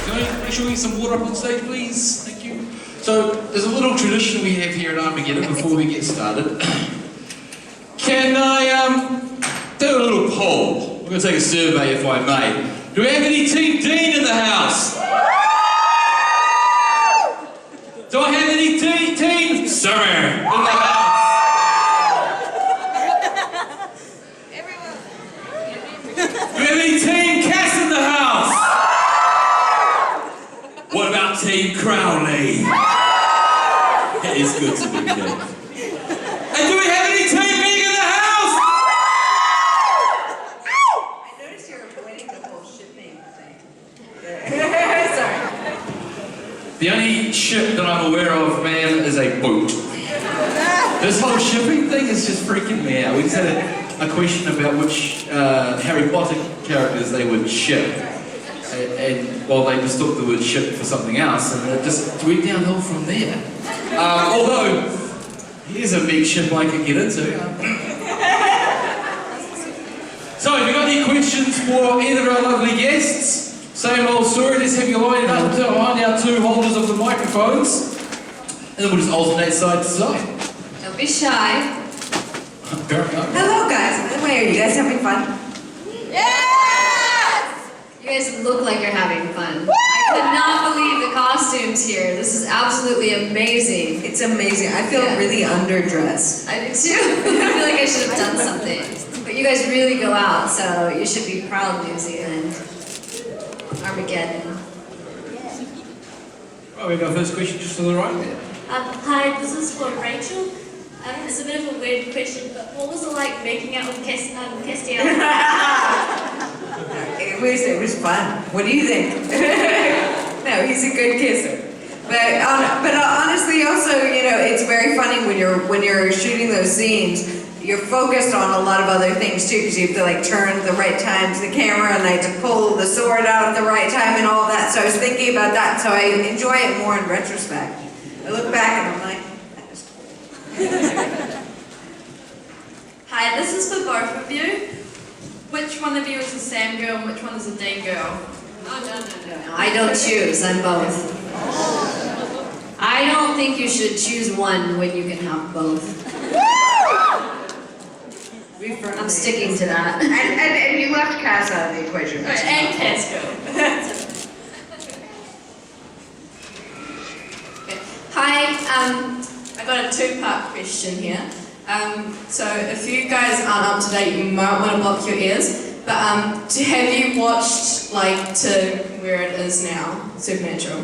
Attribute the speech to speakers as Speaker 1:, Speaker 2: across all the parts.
Speaker 1: Can I make sure we get some water up on stage, please? Thank you. So, there's a little tradition we have here at Armageddon before we get started. Can I do a little poll? We're going to take a survey, if I may. Do we have any Team Dean in the house? Do I have any Team Summer in the house? Do we have any Team Cass in the house? What about Team Crowley? It is good to be here. And do we have any Team Meg in the house?
Speaker 2: I noticed you're avoiding the whole shipping thing. Sorry.
Speaker 1: The only ship that I'm aware of, man, is a boat. This whole shipping thing is just freaking me out. We just had a question about which Harry Potter characters they would ship. And well, they mistook the word ship for something else, and it just went downhill from there. Although, here's a big ship I could get into. So, have you got any questions for either of our lovely guests? Same old story, let's have you line up behind our two holders of the microphones, and then we'll just alternate side to side.
Speaker 3: Don't be shy.
Speaker 2: Hello guys, by the way, are you guys having fun?
Speaker 3: Yes! You guys look like you're having fun. Woo! I could not believe the costumes here. This is absolutely amazing.
Speaker 2: It's amazing. I feel really underdressed.
Speaker 3: I do too. I feel like I should have done something. But you guys really go out, so you should be proud, New Zealand. Armageddon.
Speaker 1: Right, we have our first question just to the right there.
Speaker 4: Hi, this is for Rachel. It's a bit of a weird question, but what was it like making out with Castiel?
Speaker 2: It was fun. What do you think? No, he's a good kisser. But honestly, also, you know, it's very funny when you're shooting those scenes. You're focused on a lot of other things too, because you have to like turn at the right time to the camera, and I have to pull the sword out at the right time and all that. So I was thinking about that. So I enjoy it more in retrospect. I look back and I'm like, that was cool.
Speaker 4: Hi, this is for both of you. Which one of you is a Sam girl and which one is a Dean girl?
Speaker 3: No, I don't choose. I'm both. I don't think you should choose one when you can have both. I'm sticking to that.
Speaker 2: And you left Cass out of the equation.
Speaker 4: Right, and Cass girl. Hi, I got a two-part question here. So if you guys aren't up to date, you might want to block your ears. But have you watched like to where it is now, Supernatural?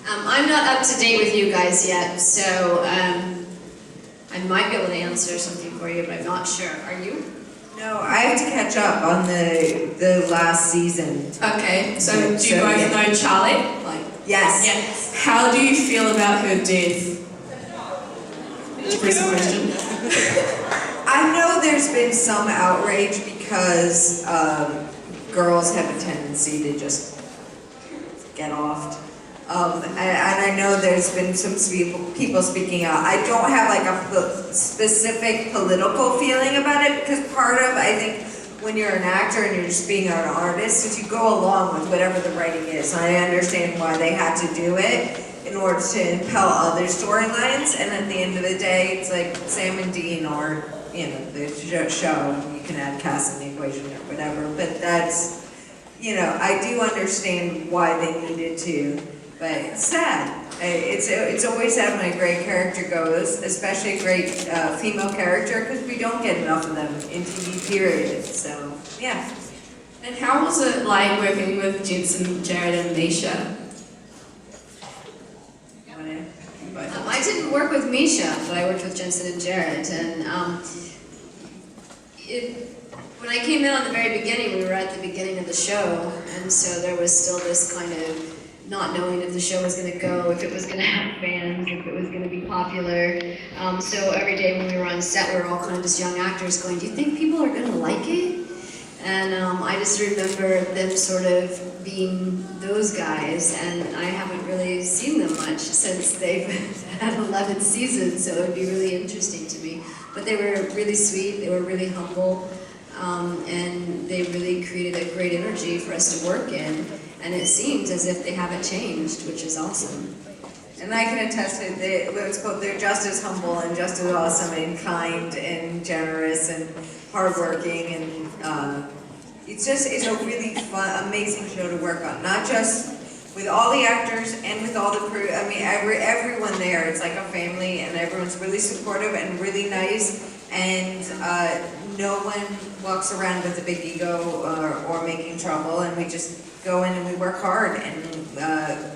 Speaker 3: I'm not up to date with you guys yet, so I might be able to answer something for you, but I'm not sure. Are you?
Speaker 2: No, I have to catch up on the last season.
Speaker 4: Okay, so do you both know Charlie? Like,
Speaker 2: yes.
Speaker 4: yes. How do you feel about her death? Did you press the question?
Speaker 2: I know there's been some outrage because girls have a tendency to just get offed. And I know there's been some people speaking out. I don't have like a specific political feeling about it, because part of, I think, when you're an actor and you're just being an artist, is you go along with whatever the writing is. And I understand why they had to do it in order to impel other storylines. And at the end of the day, it's like Sam and Dean, or, you know, the show. You can add Cass in the equation or whatever. But that's, you know, I do understand why they needed to. But it's sad. It's always sad when a great character goes, especially a great female character, because we don't get enough of them in TV period. So, yeah.
Speaker 4: And how was it like working with Jensen, Jared, and Misha?
Speaker 3: I didn't work with Misha, but I worked with Jensen and Jared. And when I came in on the very beginning, we were at the beginning of the show, and so there was still this kind of not knowing if the show was going to go, if it was going to have fans, if it was going to be popular. So every day when we were on set, we were all kind of just young actors going, do you think people are going to like it? And I just remember them sort of being those guys, and I haven't really seen them much since they've had 11 seasons, so it would be really interesting to me. But they were really sweet, they were really humble. and they really created a great energy for us to work in, and it seems as if they haven't changed, which is awesome.
Speaker 2: And I can attest to they're just as humble and just as awesome and kind and generous and hardworking, and it's a really fun, amazing show to work on. Not just with all the actors and with all the crew. I mean, everyone there. It's like a family, and everyone's really supportive and really nice. And no one walks around with a big ego or making trouble. And we just go in and we work hard, and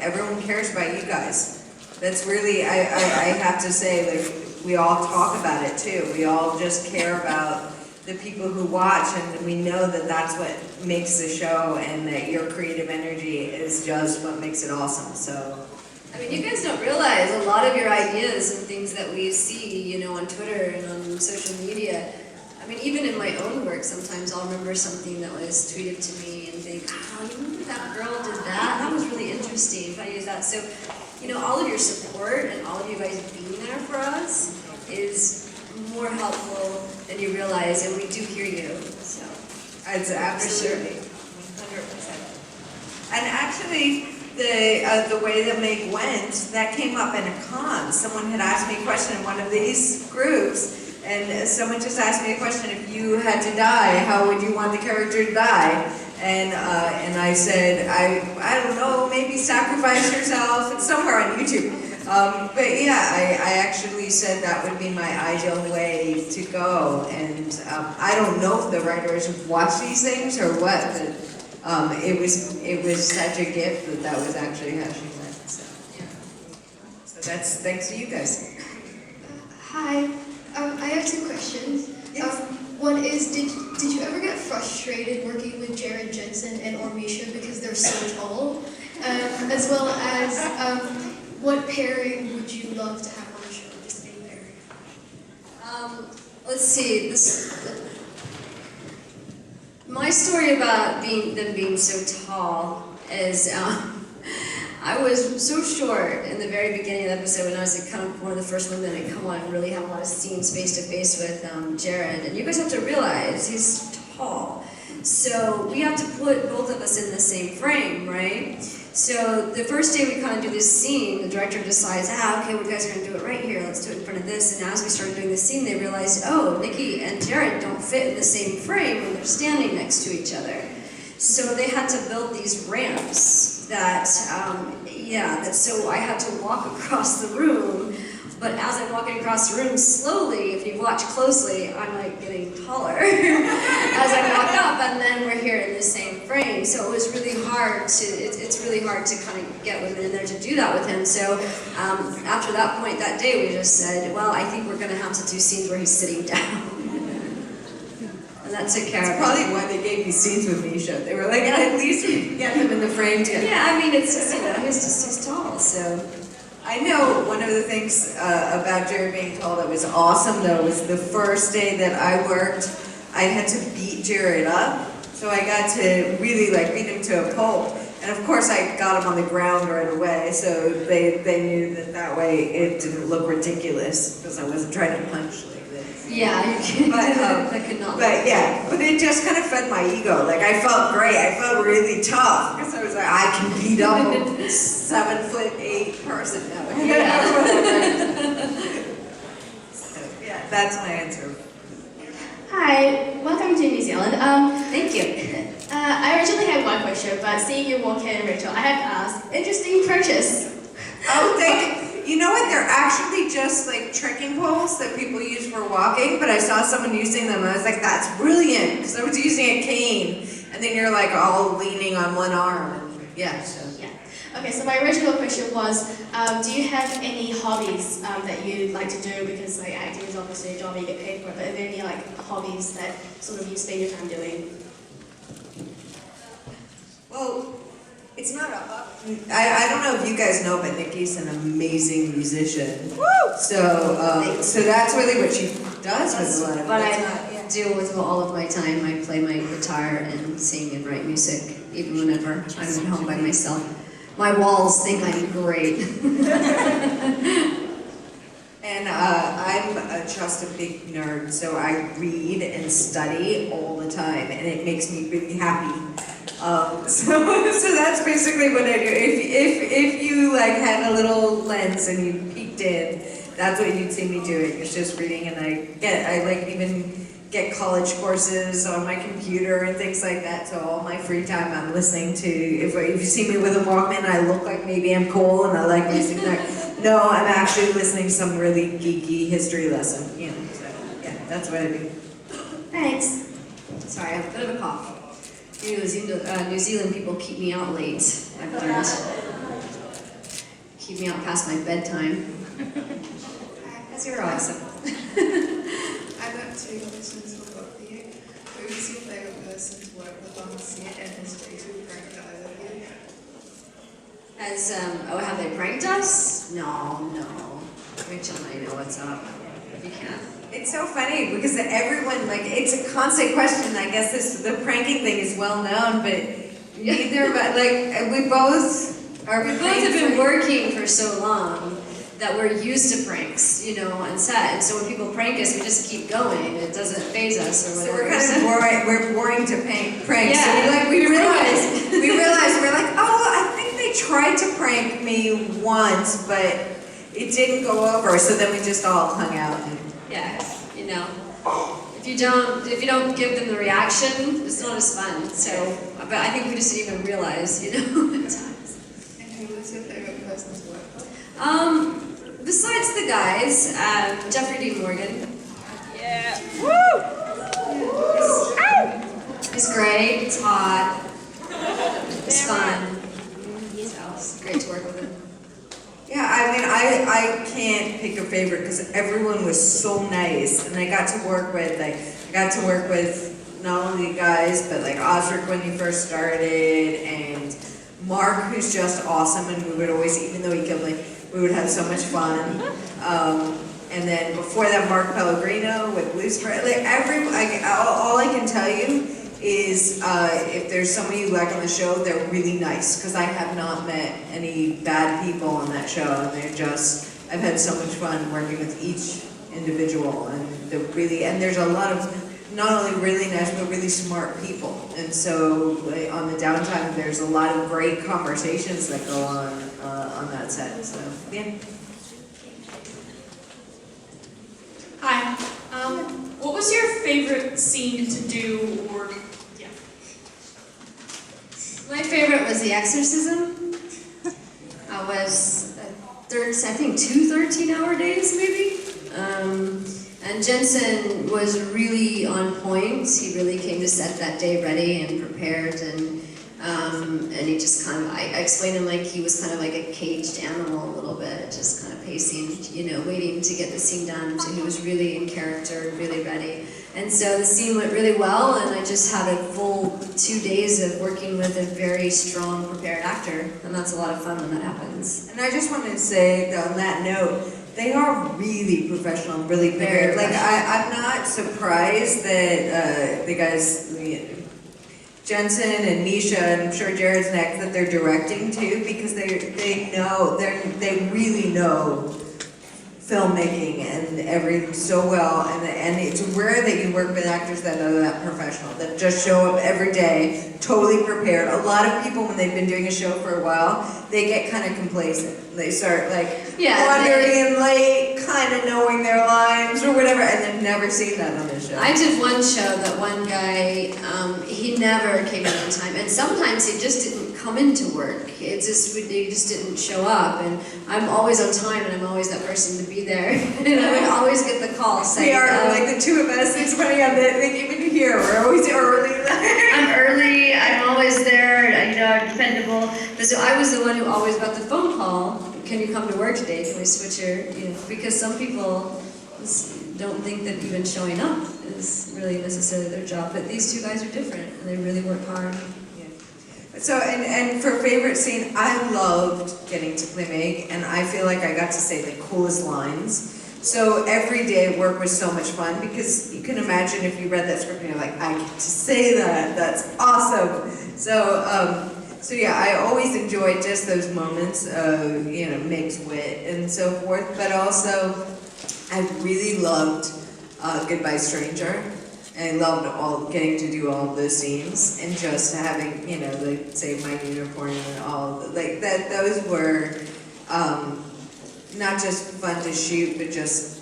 Speaker 2: everyone cares about you guys. That's really, I have to say, like, we all talk about it too. We all just care about the people who watch, and we know that that's what makes the show, and that your creative energy is just what makes it awesome. So,
Speaker 3: I mean, you guys don't realize a lot of your ideas and things that we see, you know, on Twitter and on social media. I mean, even in my own work, sometimes I'll remember something that was tweeted to me and think, oh, you remember that girl did that? That was really interesting if I use that. So, you know, all of your support and all of you guys being there for us is more helpful than you realize, and we do hear you. So,
Speaker 2: it's absolutely 100%. And actually, the way that Meg went, that came up in a con. Someone had asked me a question in one of these groups, and someone just asked me a question: if you had to die, how would you want the character to die? And I said, I don't know, maybe sacrifice yourself. It's somewhere on YouTube. But yeah, I actually said that would be my ideal way to go. And I don't know if the writers watch these things or what, but it was such a gift that was actually how she went. So yeah. So that's thanks to you guys.
Speaker 5: Hi, I have two questions.
Speaker 2: Yes.
Speaker 5: One is, did you ever get frustrated working with Jared Jensen and Ormisha because they're so tall? As well as, what pairing would you love to have on the show? Just any pairing.
Speaker 3: Let's see. My story about them being so tall is I was so short in the very beginning of the episode when I was kind of one of the first women to come on and really have a lot of scenes face to face with Jared. And you guys have to realize he's tall. So we have to put both of us in the same frame, right? So the first day we kind of do this scene, the director decides, okay, well, you guys are going to do it right here. Let's do it in front of this. And as we started doing the scene, they realized, oh, Nicki and Jared don't fit in the same frame when they're standing next to each other. So they had to build these ramps that, so I had to walk across the room. But as I'm walking across the room slowly, if you watch closely, I'm like getting taller as I walk up, and then we're here in the same frame. So it was really hard to, it's really hard to kind of get women in there to do that with him. So after that point that day, we just said, well, I think we're going to have to do scenes where he's sitting down. And that took care of it.
Speaker 2: That's probably why they gave me scenes with Misha. They were like, at least we can get him in the frame together.
Speaker 3: Yeah, I mean, it's just, you know, he's tall, so.
Speaker 2: I know one of the things about Jared being tall that was awesome, though, was the first day that I worked, I had to beat Jared up. So I got to really beat him to a pulp. And of course I got him on the ground right away, so they knew that way it didn't look ridiculous, because I wasn't trying to punch like this.
Speaker 3: Yeah, you can. That could not.
Speaker 2: But it just kind of fed my ego. I felt great. I felt really tough, because I was like, I can beat up a 7'8" person now. So, yeah, that's my answer.
Speaker 6: Hi, welcome to New Zealand.
Speaker 3: Thank you.
Speaker 6: I originally had one question, but seeing you walk in, Rachel, I have to ask, interesting purchase.
Speaker 2: Oh, you know what? They're actually just trekking poles that people use for walking, but I saw someone using them and I was like, that's brilliant, because I was using a cane, and then you're all leaning on one arm. And, yeah, so.
Speaker 6: Yeah. Okay, so my original question was, do you have any hobbies that you like to do? Because acting is obviously a job you get paid for, but are there any hobbies that sort of you spend your time doing?
Speaker 2: Well, it's not I don't know if you guys know, but Nicki's an amazing musician. Woo! So that's really what she does with life.
Speaker 3: But I deal with all of my time. I play my guitar and sing and write music, even whenever I'm at home by myself. My walls think I'm great.
Speaker 2: And I'm just a big nerd, so I read and study all the time, and it makes me really happy. So that's basically what I do. If you like had a little lens and you peeked in, that's what you'd see me doing. It's just reading, and I like even get college courses on my computer and things like that. So all my free time I'm listening to. If you see me with a Walkman, I look like maybe I'm cool and I like music. No, I'm actually listening to some really geeky history lesson. You know, so yeah, that's what I do.
Speaker 3: Thanks. Sorry, I have a bit of a cough. New Zealand people keep me out late, I've learned. Keep me out past my bedtime. Because you're awesome.
Speaker 7: I've got two questions for both of you. Who is your favourite person to work with on set and has J2 pranked either of you?
Speaker 3: Have they pranked us? No. Rachel and I know what's up. If you can.
Speaker 2: It's so funny because everyone, like, it's a constant question. I guess the pranking thing is well known, but neither of us, like, we both
Speaker 3: have been working for so long that we're used to pranks, you know, on set. And so when people prank us, we just keep going. It doesn't faze us or
Speaker 2: So
Speaker 3: whatever.
Speaker 2: we're kind of boring. We're boring to prank.
Speaker 3: Yeah.
Speaker 2: So we realized we're like, oh, I think they tried to prank me once, but it didn't go over. So then we just all hung out.
Speaker 3: Yeah, you know, if you don't give them the reaction, it's not as fun. So, but I think we just didn't even realize, you know, at times.
Speaker 7: And who was your favourite person to work with?
Speaker 3: Besides the guys, Jeffrey Dean Morgan.
Speaker 8: Yeah. Woo!
Speaker 3: He's great. He's hot. He's fun. So it's great to work with him.
Speaker 2: Yeah, I mean, I can't pick a favorite because everyone was so nice, and I got to work with not only guys but like Osric when he first started, and Mark, who's just awesome, and we would always, even though he killed me, we would have so much fun. And then before that, Mark Pellegrino with Lucifer. Like all I can tell you is if there's somebody you like on the show, they're really nice, because I have not met any bad people on that show, and I've had so much fun working with each individual, and there's a lot of not only really nice but really smart people, and so on the downtime there's a lot of great conversations that go on that set. So yeah.
Speaker 8: Hi. What was your favorite scene to do, or yeah?
Speaker 3: My favorite was The Exorcism. I was, I think 2 13-hour days maybe. And Jensen was really on point. He really came to set that day ready and prepared, and he just kind of, I explained to him like he was kind of like a caged animal a little bit, just kind of pacing, you know, waiting to get the scene done. So he was really in character, really ready. And so the scene went really well, and I just had a full 2 days of working with a very strong, prepared actor, and that's a lot of fun when that happens.
Speaker 2: And I just wanted to say on that note, they are really professional, really prepared. Like I'm not surprised that the guys, Jensen and Misha, and I'm sure Jared's next, that they're directing too, because they really know filmmaking and everything so well, and it's rare that you work with actors that are that professional, that just show up every day, totally prepared. A lot of people, when they've been doing a show for a while, they get kind of complacent. They start like wandering in late, kind of knowing their lines or whatever, and they've never seen that on this show.
Speaker 3: I did one show that one guy, he never came in on time, and sometimes he just didn't come into work. He just didn't show up, and I'm always on time, and I'm always that person to be there, and I would always get the call saying,
Speaker 2: we are like the two of us. It's funny how they even here we're always early.
Speaker 3: I'm early. I'm always there. You know, I'm dependable. But so I was the one who always got the phone call. Can you come to work today? Can we switch your? You know, because some people don't think that even showing up is really necessarily their job. But these two guys are different, and they really work hard.
Speaker 2: So, and for favorite scene, I loved getting to play Meg, and I feel like I got to say the coolest lines. So every day at work was so much fun, because you can imagine if you read that script and you're like, I get to say that, that's awesome. So yeah, I always enjoyed just those moments of, you know, Meg's wit and so forth, but also I really loved Goodbye Stranger. And I loved getting to do all of those scenes and just having, you know, like say My Unicorn and all like that. Those were not just fun to shoot, but just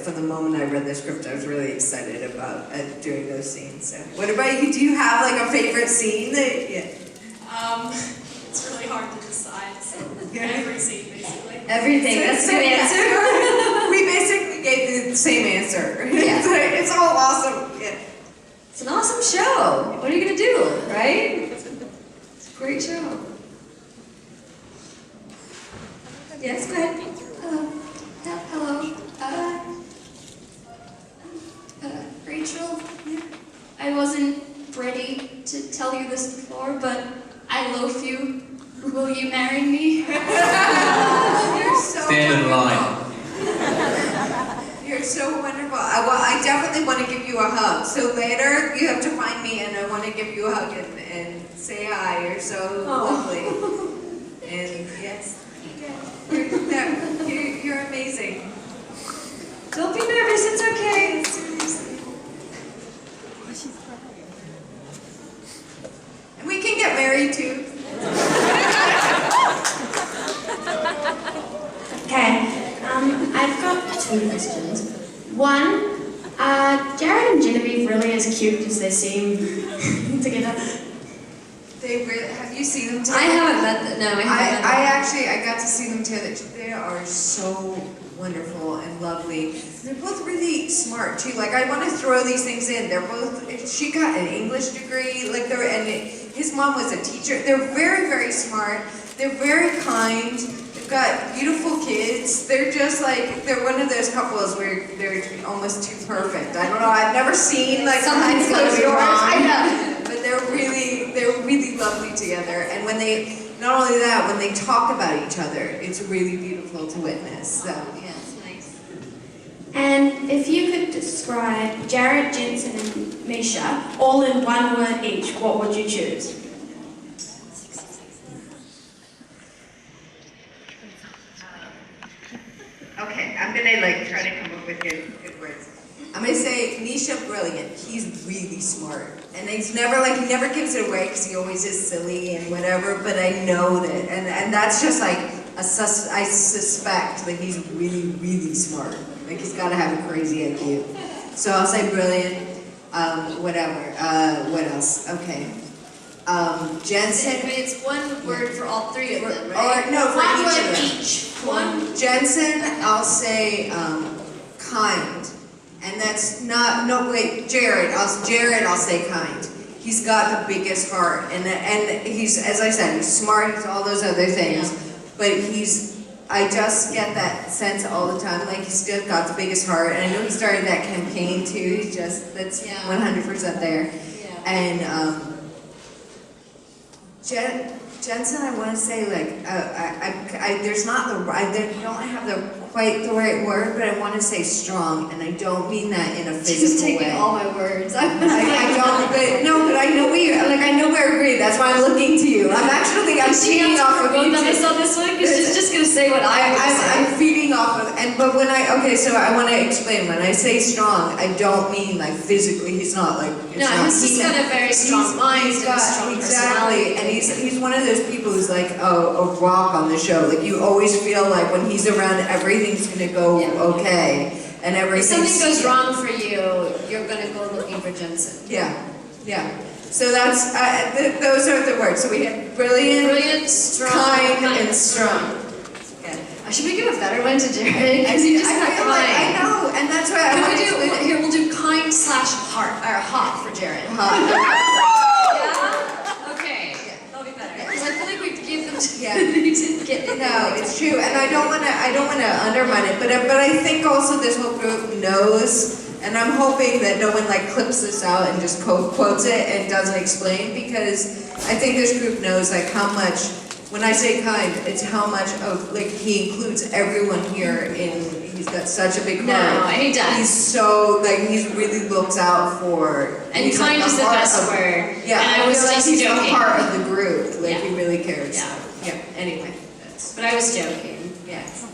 Speaker 2: from the moment I read the script, I was really excited about doing those scenes. So, what about you? Do you have like a favorite scene that? Yeah.
Speaker 8: It's really hard to decide. So every scene, basically.
Speaker 3: Everything. That's the answer.
Speaker 2: We basically gave the same answer.
Speaker 3: Yeah.
Speaker 2: It's all awesome. Yeah.
Speaker 3: It's an awesome show. What are you gonna do, right? It's a great show. Yes, go ahead.
Speaker 6: Hello. Rachel, I wasn't ready to tell you this before, but I love you. Will you marry me?
Speaker 2: You're so
Speaker 1: Stand in line.
Speaker 2: You're so wonderful. I definitely want to give you a hug. So later, you have to find me, and I want to give you a hug and say hi. You're so lovely. And yes, you're amazing.
Speaker 3: Don't be nervous. It's okay.
Speaker 2: And we can get married too.
Speaker 6: Okay, I've got two questions. One, Jared and Genevieve really as cute as they seem together?
Speaker 2: Have you seen them together?
Speaker 3: I haven't met them. No, I haven't.
Speaker 2: I got to see them together. They are so wonderful and lovely. They're both really smart too. Like I want to throw these things in. They're both. She got an English degree. Like his mom was a teacher. They're very, very smart. They're very kind. They've got beautiful kids. They're just like they're one of those couples where they're almost too perfect. I don't know. I've never seen like
Speaker 3: Something's gonna be wrong.
Speaker 2: I know. But they're really lovely together. And when they, not only that, when they talk about each other, it's really beautiful to witness. So
Speaker 3: Yeah, it's nice.
Speaker 6: And if you could describe Jared, Jensen, and Misha all in one word each, what would you choose?
Speaker 2: okay, I'm gonna like try to come up with good words. I'm gonna say Misha brilliant. He's really smart, and he never gives it away because he always is silly and whatever. But I know that, and that's just like I suspect that he's really smart. Like he's got to have a crazy IQ. So I'll say brilliant. Whatever. What else? Okay. Jensen.
Speaker 3: But it's one word for all three of them, right?
Speaker 2: Or no, for
Speaker 6: One
Speaker 2: each
Speaker 6: word
Speaker 2: of them.
Speaker 6: each.
Speaker 2: One. Jensen, I'll say kind. And that's not, no wait, Jared, I'll say kind. He's got the biggest heart, and he's, as I said, he's smart, he's all those other things, but I just get that sense all the time, like he's just got the biggest heart, and I know he started that campaign too, that's 100% there.
Speaker 3: Yeah.
Speaker 2: And Jensen, I want to say like, I don't have quite the right word, but I want to say strong, and I don't mean that in a physical
Speaker 3: She's taking
Speaker 2: way.
Speaker 3: all my words.
Speaker 2: I don't, but I know we're agreed. That's why I'm looking to you. I'm feeding off of you.
Speaker 3: Both of us on this one, because she's just gonna say what
Speaker 2: I'm feeding off of, but so I want to explain. When I say strong, I don't mean like physically. He's not like.
Speaker 3: He's just got a very strong mind and a strong
Speaker 2: exactly,
Speaker 3: personality.
Speaker 2: and he's one of those people who's like a rock on the show. Like you always feel like when he's around, everything's gonna go okay, and
Speaker 3: If
Speaker 2: everything.
Speaker 3: something goes wrong for you, you're gonna go looking for Jensen.
Speaker 2: Yeah. So that's those are the words. So we have brilliant,
Speaker 3: Strong,
Speaker 2: kind, and strong.
Speaker 3: Should we give a better one to Jared? Because he just got kind.
Speaker 2: I know, and that's why I want to explain it.
Speaker 3: Here, we'll do kind / heart, or hot for Jared.
Speaker 2: Hot.
Speaker 3: Yeah? Okay. That'll be better. Because I feel like we gave them to we didn't get it.
Speaker 2: No, it's true, and I don't want to undermine it, but I think also this whole group knows, and I'm hoping that no one like clips this out and just quotes it and doesn't explain, because I think this group knows like how much. When I say kind, it's how much of, like, he includes everyone here he's got such a big heart.
Speaker 3: No, and he does.
Speaker 2: He's so, like, he really looks out for.
Speaker 3: And kind is the best word.
Speaker 2: Yeah,
Speaker 3: and I was
Speaker 2: feel like
Speaker 3: just
Speaker 2: he's
Speaker 3: joking.
Speaker 2: the heart of the group. Like,
Speaker 3: Yeah.
Speaker 2: he really cares.
Speaker 3: Yeah.
Speaker 2: Yeah, anyway.
Speaker 3: But I was joking.
Speaker 2: Yes.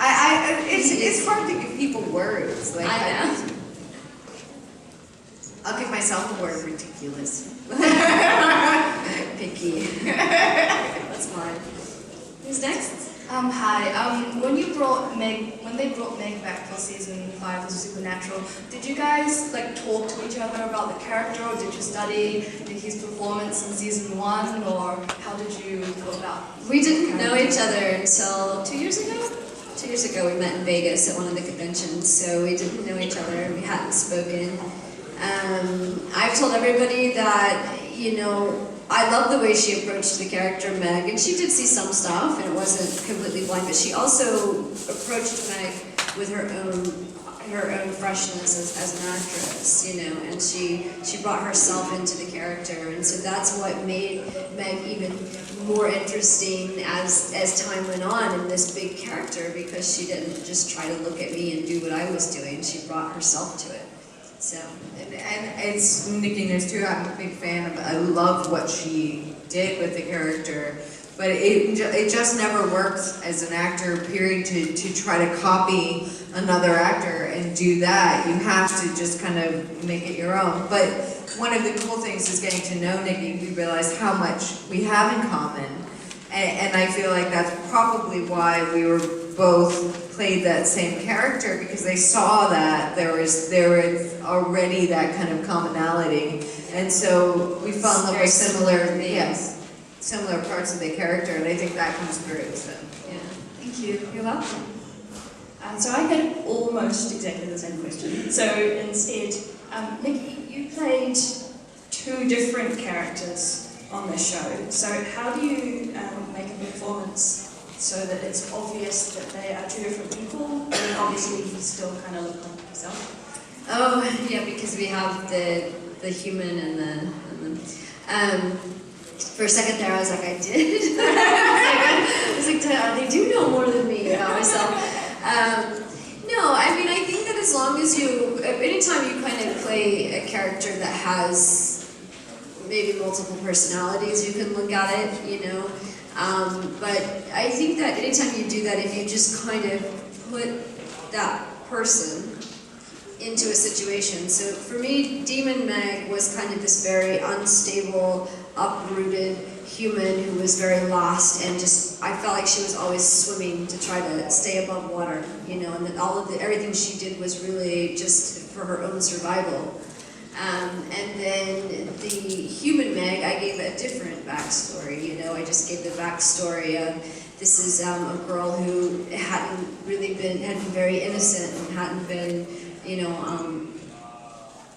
Speaker 2: It's hard to give people words. Like
Speaker 3: I know.
Speaker 2: I'll give myself a word, ridiculous.
Speaker 3: Picky. That's mine. Who's next?
Speaker 6: Hi. When they brought Meg back for season 5 of Supernatural, did you guys like talk to each other about the character, or did you study his performance in season 1, or how did you go about?
Speaker 3: We didn't know each other until 2 years ago. 2 years ago we met in Vegas at one of the conventions, so we didn't know each other, we hadn't spoken. I've told everybody that, you know, I love the way she approached the character Meg, and she did see some stuff, and it wasn't completely blind, but she also approached Meg with her own freshness as an actress, you know, and she brought herself into the character, and so that's what made Meg even more interesting as time went on in this big character, because she didn't just try to look at me and do what I was doing, she brought herself to it. So,
Speaker 2: And it's Nicki knows too. I'm a big fan of. I love what she did with the character, but it just never works as an actor. Period. To try to copy another actor and do that, you have to just kind of make it your own. But one of the cool things is getting to know Nicki. We realized how much we have in common, and I feel like that's probably why we were both played that same character, because they saw that there was already that kind of commonality, and so we fell in love with similar parts of the character, and I think that comes through. So
Speaker 3: yeah.
Speaker 6: Thank you.
Speaker 3: You're welcome.
Speaker 9: So I had almost exactly the same question. So instead, Nicki, you played 2 different characters on this show. So how do you make a performance so that it's obvious that they are 2 different people, and obviously you still kind of look like yourself?
Speaker 3: Oh, yeah, because we have the human and the for a second there I was like, I did. I was like, they do know more than me about myself. No, I mean, I think that as long as anytime you kind of play a character that has maybe multiple personalities, you can look at it, you know. But I think that anytime you do that, if you just kind of put that person into a situation. So for me, Demon Meg was kind of this very unstable, uprooted human who was very lost, and just, I felt like she was always swimming to try to stay above water, you know, and that everything she did was really just for her own survival. And then the human Meg, I gave a different backstory, you know, I just gave the backstory of, this is a girl who hadn't been very innocent and hadn't been, you know,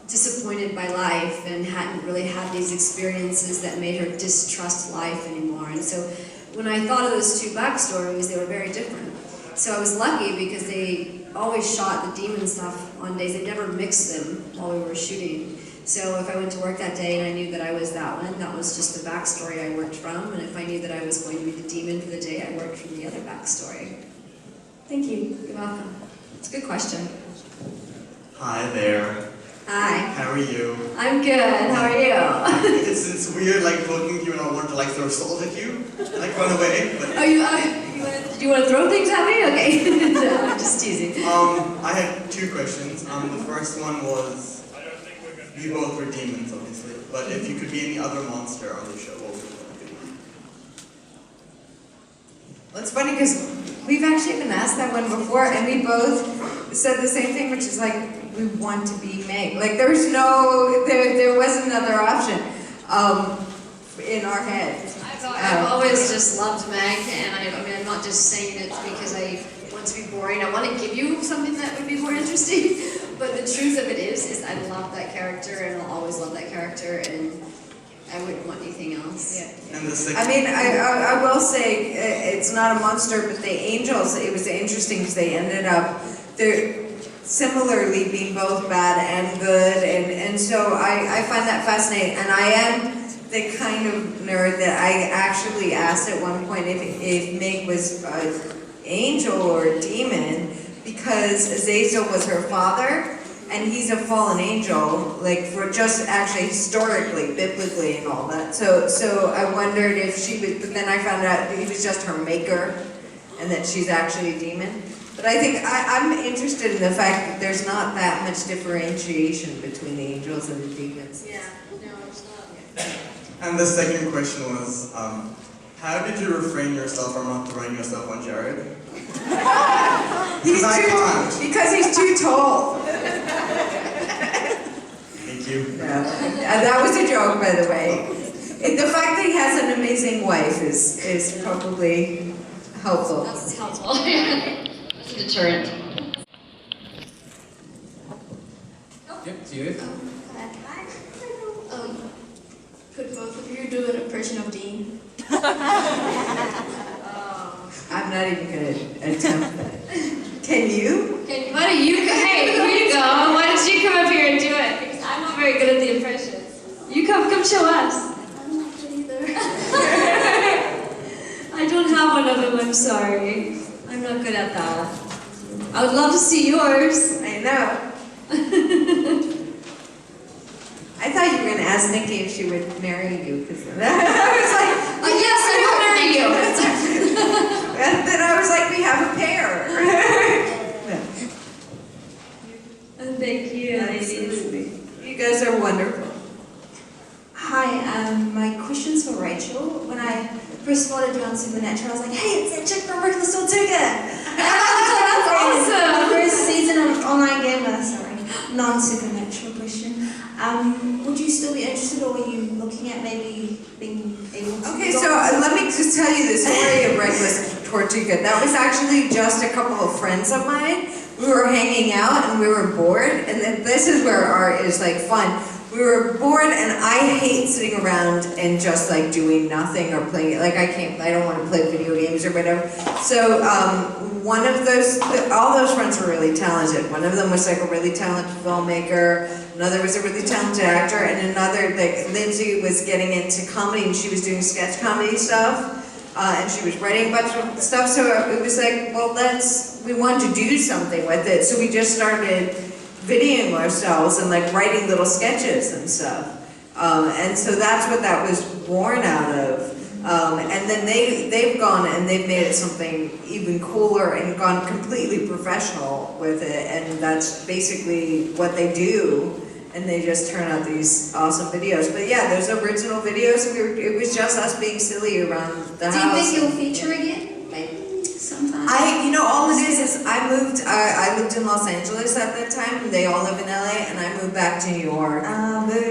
Speaker 3: disappointed by life and hadn't really had these experiences that made her distrust life anymore. And so when I thought of those 2 backstories, they were very different. So I was lucky because they always shot the demon stuff on days. They never mixed them while we were shooting. So if I went to work that day and I knew that I was that one, that was just the backstory I worked from. And if I knew that I was going to be the demon for the day, I worked from the other backstory.
Speaker 9: Thank you.
Speaker 3: You're welcome. It's a good question.
Speaker 10: Hi there.
Speaker 3: Hi.
Speaker 10: How are you?
Speaker 3: I'm good. How are you?
Speaker 10: It's weird like talking to you and I want to like throw salt at you and like run away, but
Speaker 3: Oh, you want to throw things at me? Okay. No, I'm just teasing.
Speaker 10: I had 2 questions. The first one was, you both were demons obviously, but if you could be any other monster on the show, what would you be?
Speaker 2: well, it's funny because we've actually been asked that one before, and we both said the same thing, which is like, we want to be Meg. Like there was another option in our head.
Speaker 3: I've always just loved Meg, and I mean, I'm not just saying it because I want to be boring. I want to give you something that would be more interesting. But the truth of it is I love that character, and I'll always love that character, and I wouldn't want anything else.
Speaker 2: Yeah.
Speaker 10: And the second
Speaker 2: I mean, I will say it's not a monster, but the angels. It was interesting because they ended up they're similarly being both bad and good, and so I find that fascinating. And I am the kind of nerd that I actually asked at one point if Meg was an angel or a demon, because Azazel was her father, and he's a fallen angel, like for just actually historically, biblically and all that. So I wondered if she was, but then I found out that he was just her maker, and that she's actually a demon. But I think I'm interested in the fact that there's not that much differentiation between the angels and the demons.
Speaker 3: Yeah, no, it's not.
Speaker 10: And the second question was, how did you refrain yourself from not throwing yourself on Jared?
Speaker 2: Because he's too tall.
Speaker 10: Thank you.
Speaker 2: Yeah. That was a joke, by the way. The fact that he has an amazing wife is probably helpful.
Speaker 3: That's helpful. It's a deterrent.
Speaker 1: Yep, it's you.
Speaker 6: Could both of you do an impression of Dean?
Speaker 2: I'm not even going to attempt that. Can you?
Speaker 3: Why don't you hey, here you go. Why don't you come up here and do it? Because I'm not very good at the impressions. You come show us.
Speaker 6: I'm not good either.
Speaker 3: I don't have one of them, I'm sorry. I'm not good at that. I would love to see yours.
Speaker 2: I know. I thought you were going to ask Nicki if she would marry you, because I was like,
Speaker 3: yes, I will marry you.
Speaker 2: and then I was like, we have a pair.
Speaker 3: Thank you, ladies.
Speaker 2: You guys are wonderful.
Speaker 11: Hi, my question's for Rachel. When I first spotted you on Supernatural, I was like, hey, it's that chick from Brooklyn Tortuga!
Speaker 3: That's awesome!
Speaker 11: First season of Online Gamer, sorry, non-Supernatural question. Would you still be interested, or were you looking at maybe being able to...
Speaker 2: Okay, so let me just tell you the story of Reckless Tortuga. That was actually just a couple of friends of mine. We were hanging out and we were bored, and then this is where art is like fun. We were bored, and I hate sitting around and just like doing nothing or playing. Like I don't want to play video games or whatever. So one of those, all those friends were really talented. One of them was like a really talented filmmaker. Another was a really talented actor, and another, like Lindsay, was getting into comedy, and she was doing sketch comedy stuff. And she was writing a bunch of stuff, so it was like, well, we wanted to do something with it, so we just started videoing ourselves and like writing little sketches and stuff. And so that's what that was born out of. And then they've gone and they've made it something even cooler and gone completely professional with it, and that's basically what they do. And they just turn out these awesome videos. But yeah, those original videos, it was just us being silly around the house.
Speaker 11: Do you think you'll feature again? Maybe sometime?
Speaker 2: All it is I lived in Los Angeles at that time, and they all live in LA, and I moved back to New York.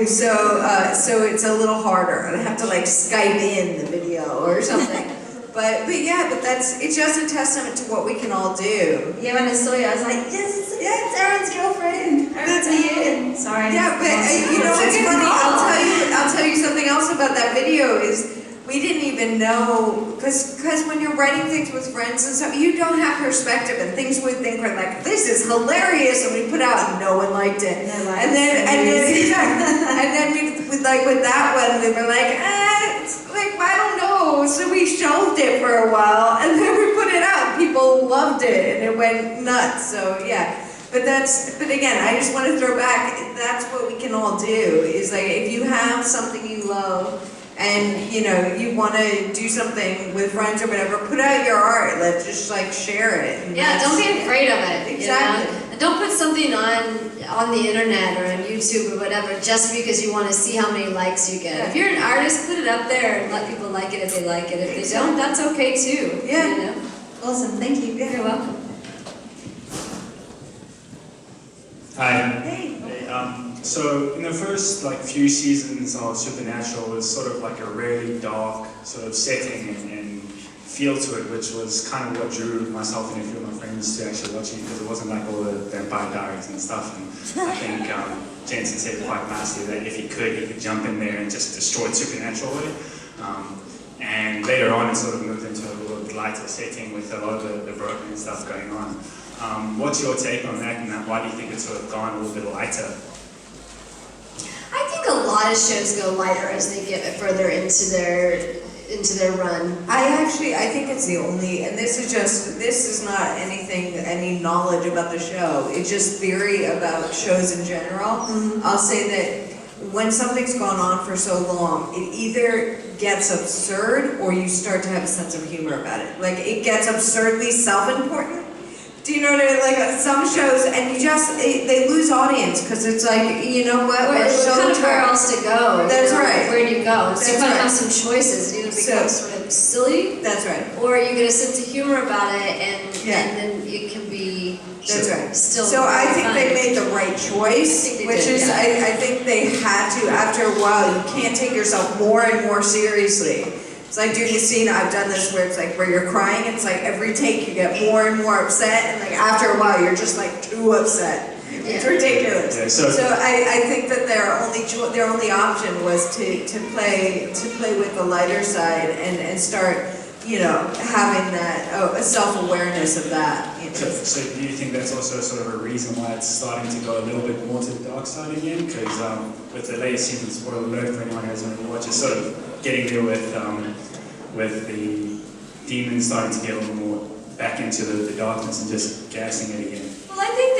Speaker 2: So it's a little harder. I'd have to like Skype in the video or something. But it's just a testament to what we can all do.
Speaker 11: Yeah, when I saw you, I was like, yes, it's Aaron's girlfriend. Aaron's Ian. Sorry.
Speaker 2: Yeah, but you know what's funny? I'll tell you something else about that video is we didn't even know, because when you're writing things with friends and stuff, you don't have perspective, and things we think are like, this is hilarious, and we put out and no one liked it. And then with that one, we were like, I don't know. So we shelved it for a while, and then we put it out. People loved it, and it went nuts. So yeah. But again, I just want to throw back, that's what we can all do, is like, if you have something you love, and you want to do something with friends or whatever, put out your art. Let's just like share it. And
Speaker 3: don't be afraid of it.
Speaker 2: Exactly.
Speaker 3: And don't put something on the internet or on YouTube or whatever just because you want to see how many likes you get. If you're an artist, put it up there and let people like it if they like it. If they don't, that's okay too.
Speaker 2: Yeah.
Speaker 11: Awesome. Thank you.
Speaker 3: Yeah. You're welcome.
Speaker 12: Hi.
Speaker 2: Hey.
Speaker 12: So in the first few seasons of Supernatural, it was sort of like a really dark sort of setting and feel to it, which was kind of what drew myself and a few of my friends to actually watching it, because it wasn't like all the Vampire Diaries and stuff. And I think Jensen said quite nicely that if he could jump in there and just destroy it supernaturally. And later on, it sort of moved into a little lighter setting with a lot of the broken and stuff going on. What's your take on that, and why do you think it's sort of gone a little bit lighter?
Speaker 3: I think a lot of shows go lighter as they get further into their run.
Speaker 2: I think it's the only, and this is not any knowledge about the show. It's just theory about shows in general. Mm-hmm. I'll say that when something's gone on for so long, it either gets absurd or you start to have a sense of humor about it. Like, it gets absurdly self-important. Do you know what I mean? Like some shows, and they lose audience because it's like, you know what?
Speaker 3: Where,
Speaker 2: We're so
Speaker 3: kind of where
Speaker 2: tired.
Speaker 3: else to go?
Speaker 2: That's right.
Speaker 3: Where do you go? So you
Speaker 2: That's
Speaker 3: kind of
Speaker 2: right.
Speaker 3: have some choices. It either becomes sort of silly,
Speaker 2: That's right.
Speaker 3: or you get a sense of humor about it, and
Speaker 2: Yeah.
Speaker 3: and then it can be
Speaker 2: That's right.
Speaker 3: still.
Speaker 2: So I
Speaker 3: very
Speaker 2: think
Speaker 3: fun.
Speaker 2: they made the right choice,
Speaker 3: I think they
Speaker 2: which
Speaker 3: did,
Speaker 2: is,
Speaker 3: yeah.
Speaker 2: I think they had to, after a while, you can't take yourself more and more seriously. It's like doing a scene, I've done this where it's like where you're crying, it's like every take you get more and more upset, and like after a while you're just like too upset. It's ridiculous.
Speaker 12: Yeah,
Speaker 2: so
Speaker 12: so-
Speaker 2: I think that their only option was to play with the lighter side and start, you know, having that a self-awareness of that. You know.
Speaker 12: So do you think that's also sort of a reason why it's starting to go a little bit more to the dark side again? Because with the latest season, spoiler alert for anyone who hasn't watched, it's sort of getting there with the demons starting to get a little more back into the darkness and just gassing it again.
Speaker 3: Well, I think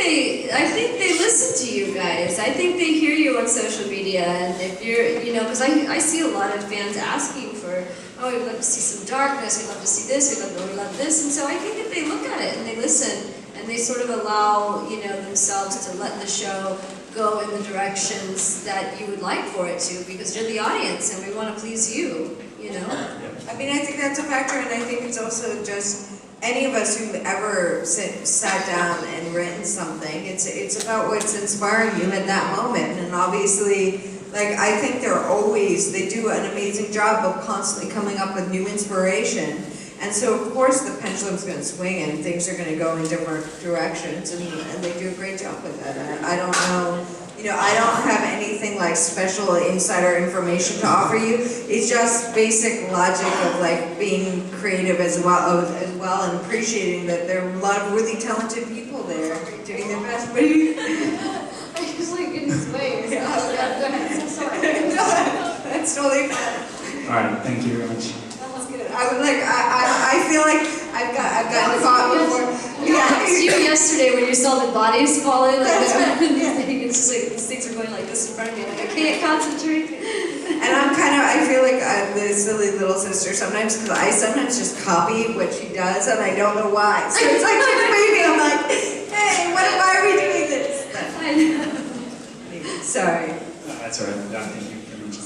Speaker 3: they listen to you guys. I think they hear you on social media, and if you're, you know, because I see a lot of fans asking for, oh, we'd love to see some darkness, we'd love to see this, we love this, and so I think that they look at it and they listen, and they sort of allow, you know, themselves to let the show go in the directions that you would like for it to, because you're the audience and we want to please you, you know?
Speaker 2: I mean, I think that's a factor, and I think it's also just any of us who've ever sat down and written something, it's about what's inspiring you at that moment. And obviously, like, I think they do an amazing job of constantly coming up with new inspiration. And so, of course, the pendulum's going to swing and things are going to go in different directions, and they do a great job with that. I don't know, you know, I don't have anything like special insider information to offer you. It's just basic logic of like being creative as well, and appreciating that there are a lot of really talented people there doing their best. But
Speaker 3: I was like in his way. So, oh, yeah, go ahead. So sorry.
Speaker 2: no, that's totally fine.
Speaker 12: All right, thank you very much.
Speaker 2: I would like. I feel like I've gotten caught before.
Speaker 3: Yeah, it was you yesterday when you saw the bodies falling. Like it's just like these things are going like this in front of me. Like I can't concentrate.
Speaker 2: And I feel like I'm the silly little sister sometimes, because I sometimes just copy what she does, and I don't know why. So it's like she's waving. I'm like, hey, why are we doing this?
Speaker 3: I know.
Speaker 2: Sorry.
Speaker 12: That's all right. Thank you very much.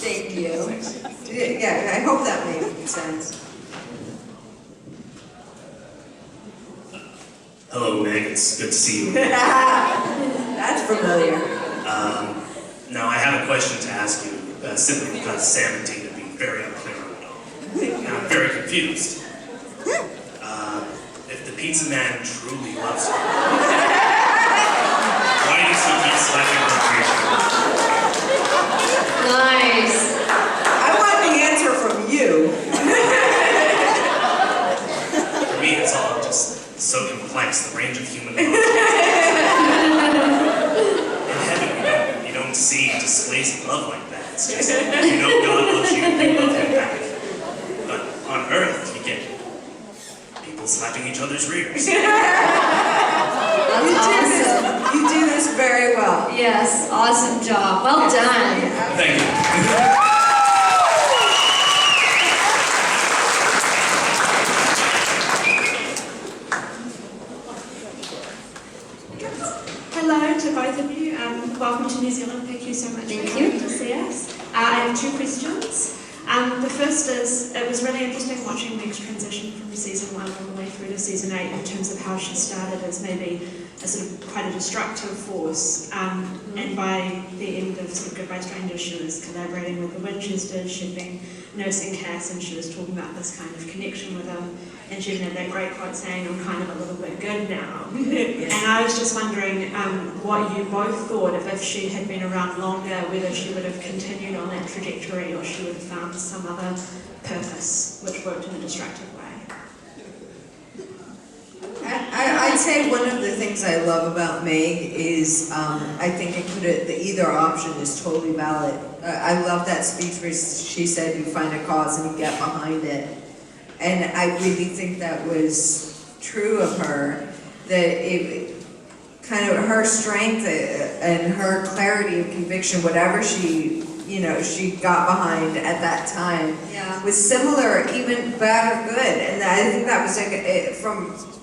Speaker 3: Thank you.
Speaker 12: Thanks.
Speaker 2: Yeah, I hope that made sense.
Speaker 13: Hello, Meg. It's good to see you.
Speaker 2: That's familiar.
Speaker 13: Now, I have a question to ask you, simply because Sam and Tina being very unclear on it all. And I'm very confused. If the pizza man truly loves you, why does he keep slapping her face?
Speaker 3: Nice.
Speaker 2: I want the answer from you.
Speaker 13: For me, it's all just so complex, the range of human emotions. In heaven, you don't see displays of love like that. It's just, you know God loves you, you love him back. But on earth, you get people slapping each other's rears.
Speaker 3: That's awesome.
Speaker 2: You do this very well.
Speaker 3: Yes, awesome job. Well done.
Speaker 13: Thank you.
Speaker 14: Hello to both of you. Welcome to New Zealand. Thank you so much for coming to see us. I have two questions. The first is, it was really interesting watching Meg's transition from season 1 all the way through to season 8 in terms of how she started as maybe a sort of quite a destructive force, and by the end of sort of Goodbye Stranger she was collaborating with the Winchesters, she'd been nursing Cass and she was talking about this kind of connection with them, and she even had that great quote saying, I'm kind of a little bit good now. And I was just wondering what you both thought if she had been around longer, whether she would have continued on that trajectory or she would have found some other purpose which worked in a destructive way.
Speaker 2: I'd say one of the things I love about Meg is I think the either option is totally valid. I love that speech where she said you find a cause and you get behind it. And I really think that was true of her, that it kind of her strength and her clarity of conviction, whatever she she got behind at that time
Speaker 3: Yeah.
Speaker 2: was similar, even bad or good. And I think that was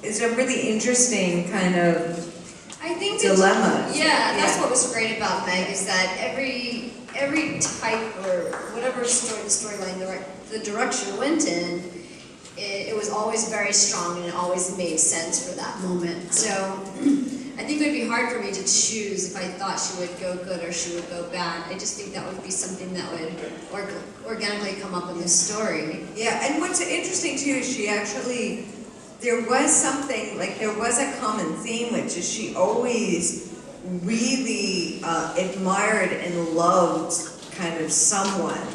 Speaker 2: it's a really interesting kind of
Speaker 3: I think
Speaker 2: dilemma.
Speaker 3: Yeah, that's what was great about Meg is that every type or whatever storyline the direction went in, it was always very strong and it always made sense for that moment. So I think it would be hard for me to choose if I thought she would go good or she would go bad. I just think that would be something that would organically come up in the story.
Speaker 2: Yeah, and what's interesting too is there was something, there was a common theme, which is she always really admired and loved kind of someone.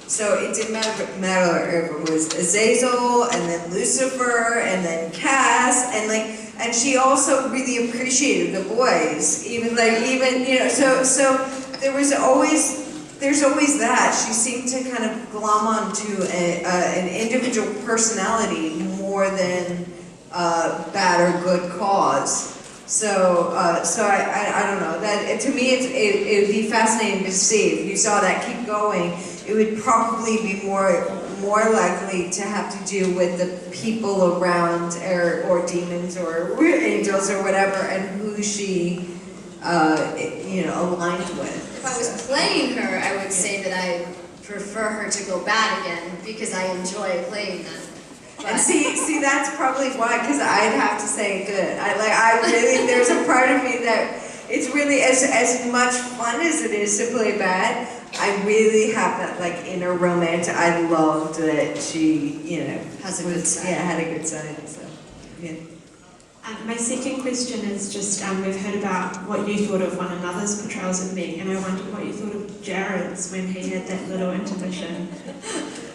Speaker 2: So it didn't matter if it was Azazel, and then Lucifer, and then Cass, and she also really appreciated the boys, so there's always that. She seemed to kind of glom onto an individual personality more than bad or good cause. So I don't know. That to me, it would be fascinating to see if you saw that keep going. It would probably be more likely to have to do with the people around, or demons, or angels, or whatever, and who she aligned with.
Speaker 3: If I was playing her, I would say that I prefer her to go bad again because I enjoy playing them.
Speaker 2: And see, that's probably why, because I'd have to say good. I really, there's a part of me that it's really as much fun as it is to play bad. I really have that inner romance. I loved that she,
Speaker 3: has a good side.
Speaker 2: Yeah, had a good side. So, yeah.
Speaker 14: My second question is just, we've heard about what you thought of one another's portrayals of Meg, and I wondered what you thought of Jared's when he had that little intermission.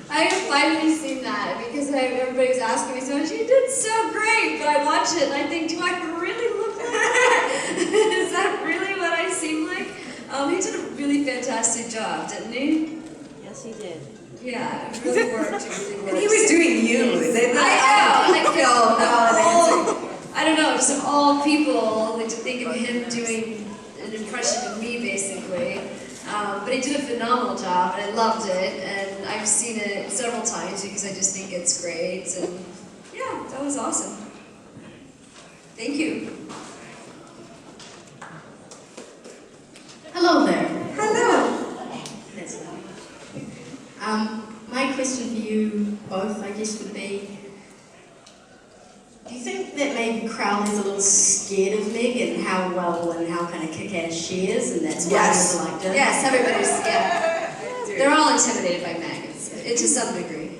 Speaker 3: I have finally seen that because everybody was asking me so much. He did so great, but I watch it and I think, do I really look like that? Is that really what I seem like? He did a really fantastic job, didn't he?
Speaker 11: Yes, he did.
Speaker 3: Yeah, it really worked. It really worked.
Speaker 2: And he was doing you.
Speaker 3: I don't know, just of all people, to think of him doing an impression of me, basically. But he did a phenomenal job, and I loved it, and I've seen it several times because I just think it's great, and yeah, that was awesome. Thank you.
Speaker 15: Hello there.
Speaker 2: Hello.
Speaker 15: That's lovely. My question for you both, I guess, would be, do you think that maybe Crowley's a little scared of Meg and how well and how kind of kick-ass she is, and that's why he liked her?
Speaker 3: Yes, everybody's, yeah. They're all intimidated by Meg, to some degree.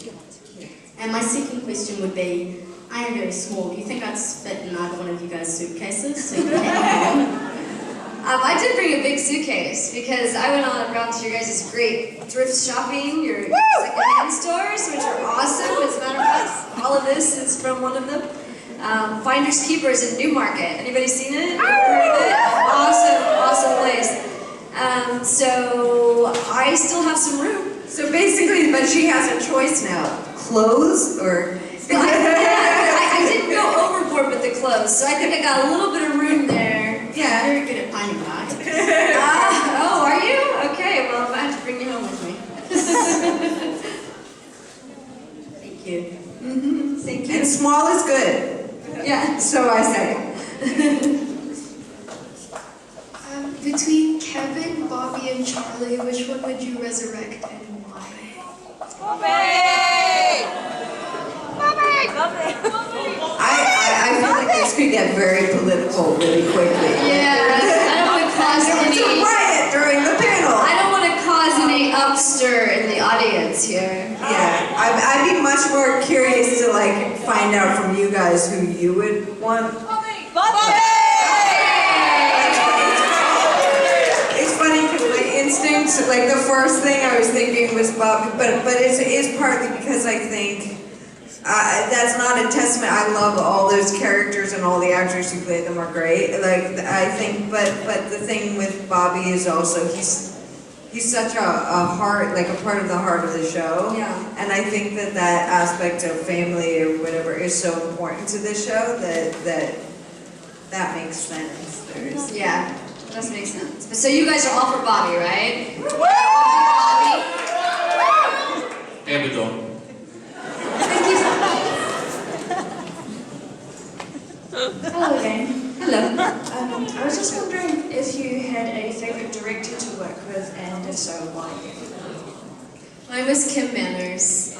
Speaker 15: And my second question would be, I am very small. Do you think I'd fit in either one of you guys' suitcases? So you can hang on?
Speaker 3: I did bring a big suitcase because I went on around to your guys' great thrift shopping, your secondhand stores, which are awesome. As a matter of fact, all of this is from one of them. Finders Keepers in Newmarket. Anybody seen it? Heard of it? Awesome place. So I still have some room.
Speaker 2: So basically, but she has a choice now: clothes or.
Speaker 3: I didn't go overboard with the clothes, so I think I got a little bit of room there.
Speaker 15: Yeah, very good at finding bags.
Speaker 3: Oh, are you? Okay, well, I have to bring you home with me.
Speaker 15: Thank you.
Speaker 3: Mm-hmm. Thank you.
Speaker 2: And small is good.
Speaker 3: Yeah.
Speaker 2: So I say.
Speaker 5: Between Kevin, Bobby, and Charlie, which one would you resurrect and why?
Speaker 2: I feel like this could get very political really quickly.
Speaker 3: Yeah, I don't want to cause any.
Speaker 2: There was a riot during the panel.
Speaker 3: I don't want to cause any upstir in the audience here.
Speaker 2: Yeah, I'd be much more curious to find out from you guys who you would want. It's funny because my instincts, the first thing I was thinking was Bobby, but it is partly because I think. That's not a testament. I love all those characters and all the actors who play them are great. I think, but the thing with Bobby is also he's such a heart, a part of the heart of the show.
Speaker 3: Yeah.
Speaker 2: And I think that aspect of family or whatever is so important to this show that makes sense.
Speaker 3: Yeah. Doesn't make sense. But so you guys are all for Bobby, right? Bobby.
Speaker 1: Abaddon.
Speaker 9: Hello again.
Speaker 3: Hello.
Speaker 9: I was just wondering if you had a favourite director to work with, and if so, why?
Speaker 3: Mine was Kim Manners.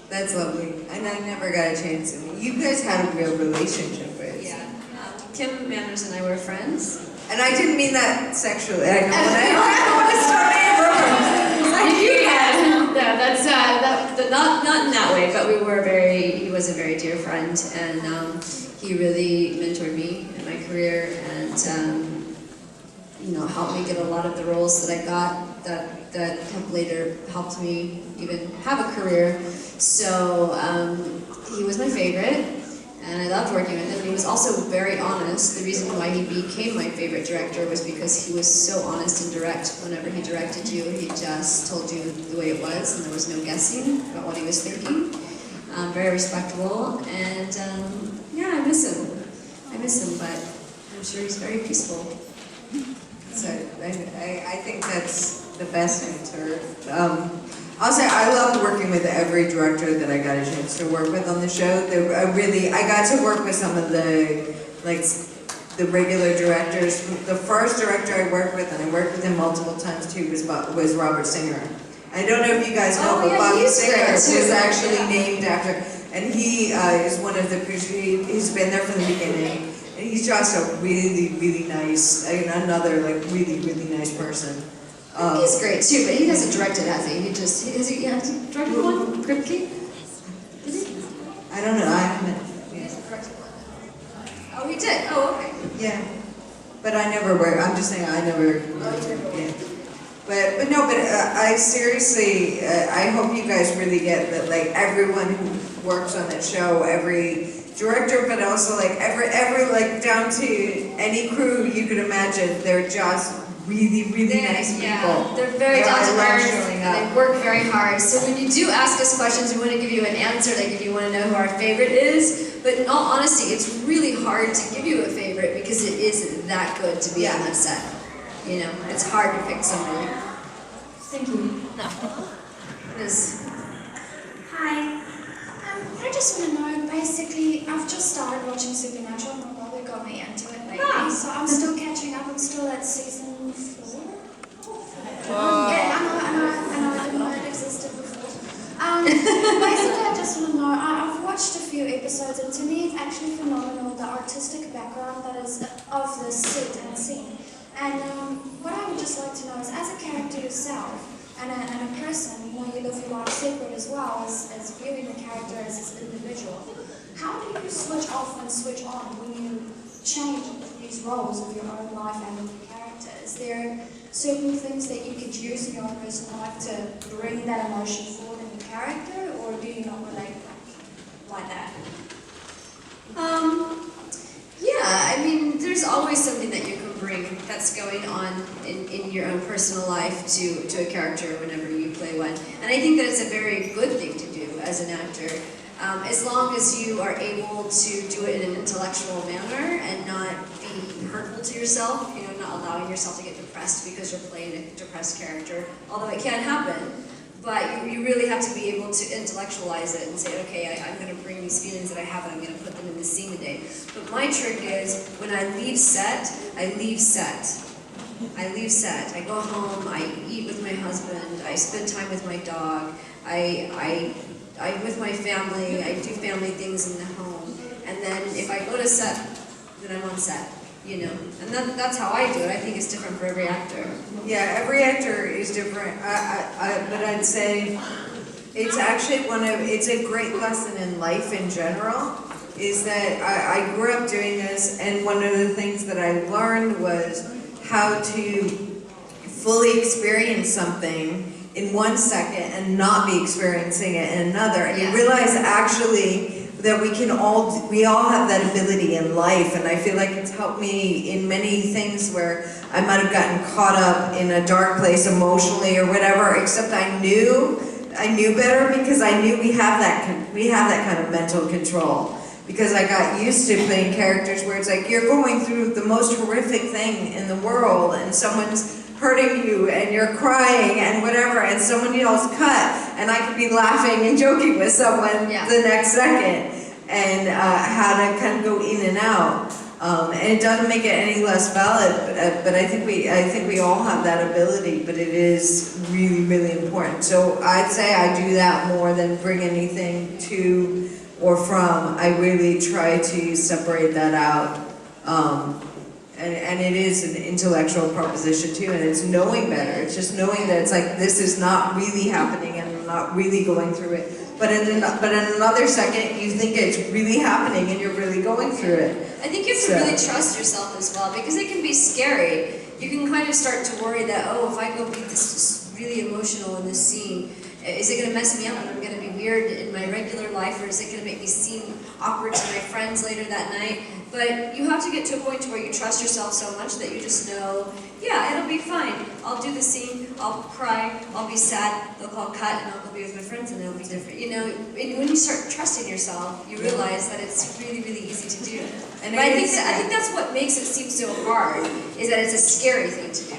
Speaker 2: That's lovely. And I never got a chance to meet. You guys had a real relationship, right?
Speaker 3: Yeah. Kim Manners and I were friends.
Speaker 2: And I didn't mean that sexually. I don't want to start
Speaker 3: You can. Yeah, that's not in that way, but he was a very dear friend, and he really mentored me in my career, and helped me get a lot of the roles that I got that have later helped me even have a career. So he was my favorite, and I loved working with him. And he was also very honest. The reason why he became my favorite director was because he was so honest and direct. Whenever he directed you, he just told you the way it was, and there was no guessing about what he was thinking. Very respectable, and yeah, I miss him, but I'm sure he's very peaceful.
Speaker 2: So I think that's the best answer. I'll say I loved working with every director that I got a chance to work with on the show. I got to work with some of the regular directors. The first director I worked with, and I worked with him multiple times too, was Robert Singer. I don't know if you guys know, but Bobby Singer was actually named after, and he is one of the, he's been there from the beginning, and he's just a really, really nice, another really, really nice person.
Speaker 3: He's great too, but he hasn't directed, has he? Has he directed one? Crypt King? Did he?
Speaker 2: I don't know, I haven't.
Speaker 3: Oh, he did? Oh, okay.
Speaker 2: Yeah. But I never worked, I'm just saying I never, yeah. But I seriously, I hope you guys really get that, everyone who works on that show, every director, but also every down to any crew you could imagine, they're just really, really nice people.
Speaker 3: Yeah, they're very down to earth, and they work very hard. So when you do ask us questions, we want to give you an answer, if you want to know who our favorite is. But in all honesty, it's really hard to give you a favorite because it is that good to be on that set. It's hard to pick somebody.
Speaker 9: Thank you.
Speaker 3: No.
Speaker 16: Hi. I just want to know, basically, I've just started watching Supernatural, my brother got me into it lately, so I'm still catching up, I'm still at season 4. Yeah, I know, I didn't know it existed before. Basically, I just want to know, I've watched a few episodes, and to me it's actually phenomenal, the artistic background that is of the set and scene. And what I would just like to know is, as a character yourself, and a person, you live your life separate as well as viewing the character as an individual, how do you switch off and switch on when you change these roles of your own life and of your character? Is there certain things that you could use in your own personal life to bring that emotion forward in your character, or do you not relate like that?
Speaker 3: Yeah, there's always something that you can bring that's going on in your own personal life to a character whenever you play one. And I think that it's a very good thing to do as an actor, as long as you are able to do it in an intellectual manner and not be hurtful to yourself, not allowing yourself to get depressed because you're playing a depressed character, although it can happen. But you really have to be able to intellectualize it and say, okay, I'm going to bring these feelings that I have and I'm going to put them in the scene today. But my trick is, when I leave set, I leave set. I go home, I eat with my husband, I spend time with my dog, I with my family, I do family things in the home. And then if I go to set, then I'm on set. And that's how I do it. I think it's different for every actor.
Speaker 2: Yeah, every actor is different. But I'd say it's actually it's a great lesson in life in general, is that I grew up doing this, and one of the things that I learned was how to fully experience something in 1 second and not be experiencing it in another. And you realize actually that we all have that ability in life, and I feel like it's helped me in many things where I might have gotten caught up in a dark place emotionally or whatever, except I knew better, because I knew we have that kind of mental control. because I got used to playing characters where it's like you're going through the most horrific thing in the world and someone's hurting you and you're crying and whatever and someone yells cut and I could be laughing and joking with someone the next second and how to kind of go in and out. And it doesn't make it any less valid, but I think we all have that ability, but it is really, really important. So I'd say I do that more than bring anything to or from. I really try to separate that out. And it is an intellectual proposition too, and it's knowing better. It's just knowing that it's like, this is not really happening and I'm not really going through it. But in another second, you think it's really happening and you're really going through it.
Speaker 3: I think you have to really trust yourself as well, because it can be scary. You can kind of start to worry that, oh, if I go be this really emotional in this scene, is it going to mess me up and I'm going to be weird in my regular life, or is it going to make me seem awkward to my friends later that night? But you have to get to a point where you trust yourself so much that you just know, yeah, it'll be fine. I'll do the scene, I'll cry, I'll be sad, they'll call cut, and I'll go be with my friends and it'll be different. You know, when you start trusting yourself, you realize that it's really, really easy to do. But I think that's what makes it seem so hard, is that it's a scary thing to do.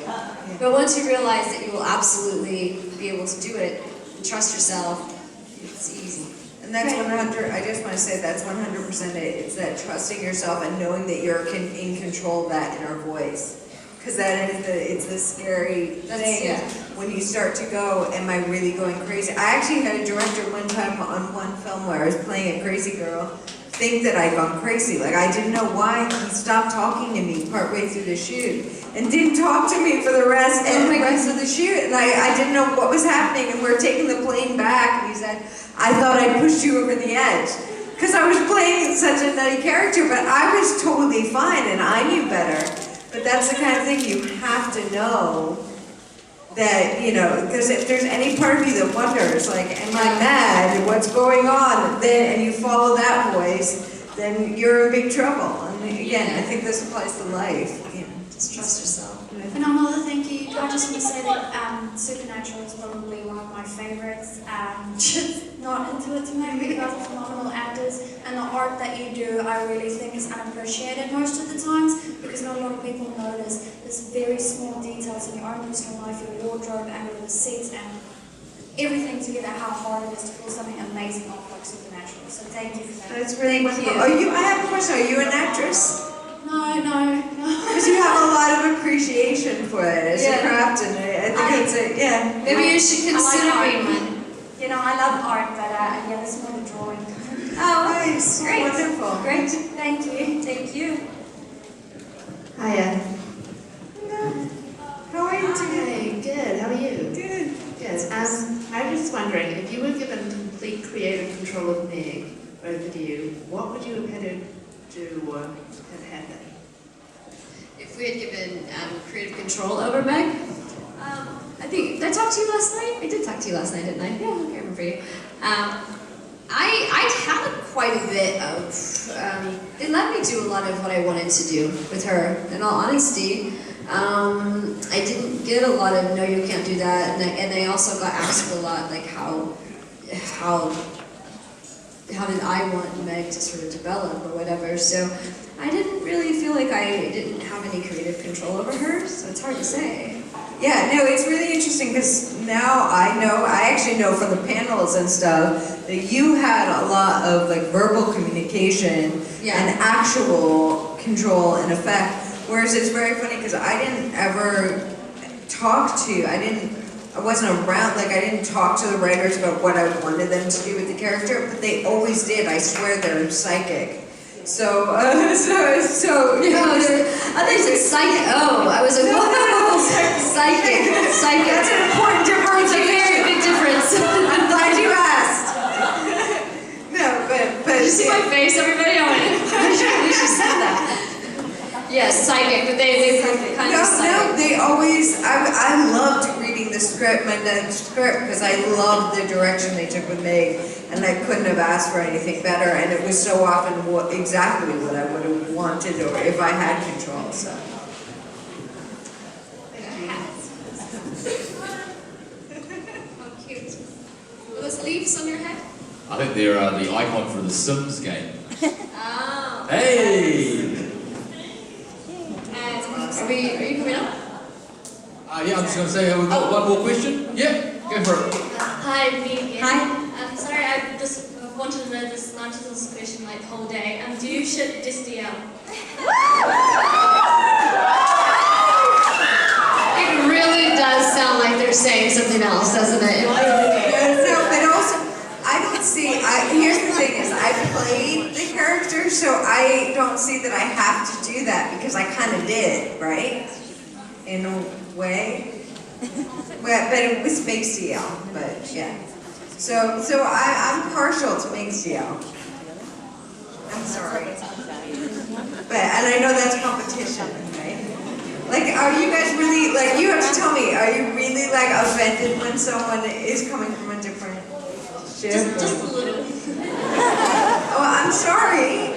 Speaker 3: But once you realize that you will absolutely be able to do it, and trust yourself, it's easy.
Speaker 2: And that's 100, I just want to say that's 100% it. It's that trusting yourself and knowing that you're in control of that inner voice. Because that is it's the scary thing when you start to go, am I really going crazy? I actually had a director one time on one film where I was playing a crazy girl think that I'd gone crazy. Like, I didn't know why. He stopped talking to me partway through the shoot and didn't talk to me for the rest of the shoot. And I didn't know what was happening, and we were taking the plane back, and he said, I thought I'd pushed you over the edge. Because I was playing such a nutty character, but I was totally fine, and I knew better. But that's the kind of thing you have to know, that, you know, because if there's any part of you that wonders, like, am I mad? What's going on? Then, and you follow that voice, then you're in big trouble. And again, I think this applies to life. You know, just trust yourself.
Speaker 16: Phenomenal, thank you. I just want to say that Supernatural is probably one of my favorites. Just not intuitive because of phenomenal actors, and the art that you do I really think is unappreciated most of the times, because not a lot of people notice this very small details in your own personal life, your wardrobe and your receipts and everything together, how hard it is to pull something amazing off like Supernatural. So thank you for that.
Speaker 2: That's really wonderful. I have a question. Are you an actress?
Speaker 16: No.
Speaker 2: Because you have a lot of appreciation for it as a craft, and I think it's
Speaker 3: Maybe you should consider being
Speaker 16: one. You know, I love art, but yeah, this is more the drawing.
Speaker 2: Oh, nice.
Speaker 3: Great.
Speaker 2: Wonderful.
Speaker 3: Great.
Speaker 16: Thank you.
Speaker 3: Thank you.
Speaker 17: Hiya.
Speaker 2: How are you
Speaker 17: today? Good. How are you?
Speaker 2: Good.
Speaker 17: Good. I'm just wondering, if you were given complete creative control of Meg over you, what would you have had her do or have happen?
Speaker 3: If we had given creative control over Meg, I think, did I talk to you last night? I did talk to you last night, didn't I? Yeah, I remember you. I had quite a bit of, they let me do a lot of what I wanted to do with her, in all honesty. I didn't get a lot of, no, you can't do that, and I also got asked a lot, like, how did I want Meg to sort of develop or whatever, so I didn't really feel like I didn't have any creative control over her, so it's hard to say.
Speaker 2: Yeah, no, it's really interesting because now I actually know from the panels and stuff that you had a lot of like verbal communication and actual control and effect, whereas it's very funny because I didn't ever I wasn't around, like I didn't talk to the writers about what I wanted them to do with the character, but they always did. I swear they're psychic. So
Speaker 3: there's a psychic. Oh, I was like, whoa, psychic.
Speaker 2: That's an important difference.
Speaker 3: It's a very big difference.
Speaker 2: I'm glad you asked. No, but
Speaker 3: did you see my face, everybody? We should say that. Yes, psychic, but they kind of psychic.
Speaker 2: No, they always. I loved reading the script, my next script, because I loved the direction they took with Meg, and I couldn't have asked for anything better. And it was so often exactly what I would have wanted, or if I had control. So.
Speaker 3: How cute. Were those leaves on your head?
Speaker 18: I think they're the icon for the Sims game.
Speaker 3: Oh.
Speaker 1: Hey!
Speaker 3: Are you coming up?
Speaker 1: Yeah, I'm just going to say, have we got one more question? Yeah, go for it.
Speaker 18: Hi, me again.
Speaker 11: Hi.
Speaker 18: I'm sorry, I just wanted to know this, answer this question like the whole day. Do you ship DSDL?
Speaker 3: It really does sound like they're saying something else, doesn't it?
Speaker 2: No, but also, I don't see, here's the thing is, I played the character, so I don't see that I have to do that, because I kind of did, right? In a way. But it was Mixed DL, but yeah. So I'm partial to Mixed DL. I'm sorry. And I know that's competition, right? Like, are you guys really, like, you have to tell me, are you really, like, offended when someone is coming from a different shift?
Speaker 18: Just a little.
Speaker 2: Oh, I'm sorry.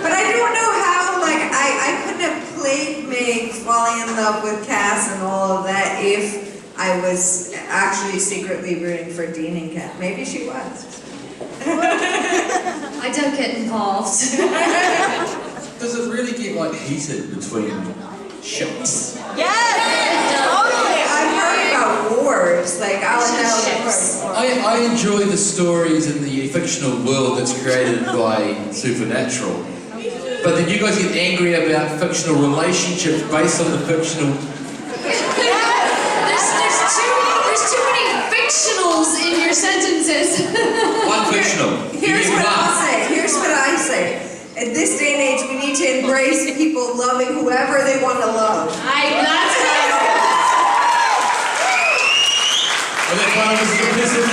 Speaker 2: But I don't know how, like, I couldn't have played Meg falling in love with Cass and all of that if I was actually secretly rooting for Dean and Kat. Maybe she was.
Speaker 3: I don't get involved.
Speaker 1: Does it really get like heated between ships?
Speaker 2: I've heard about wars. Like, I'll know.
Speaker 1: I enjoy the stories in the fictional world that's created by Supernatural. But then you guys get angry about fictional relationships based on the fictional...
Speaker 3: There's too many fictionals in your sentences.
Speaker 1: One fictional.
Speaker 2: Here's what I say. At this day and age, we need to embrace people loving whoever they want to love.
Speaker 3: That's right.
Speaker 1: Well, that one was a piece of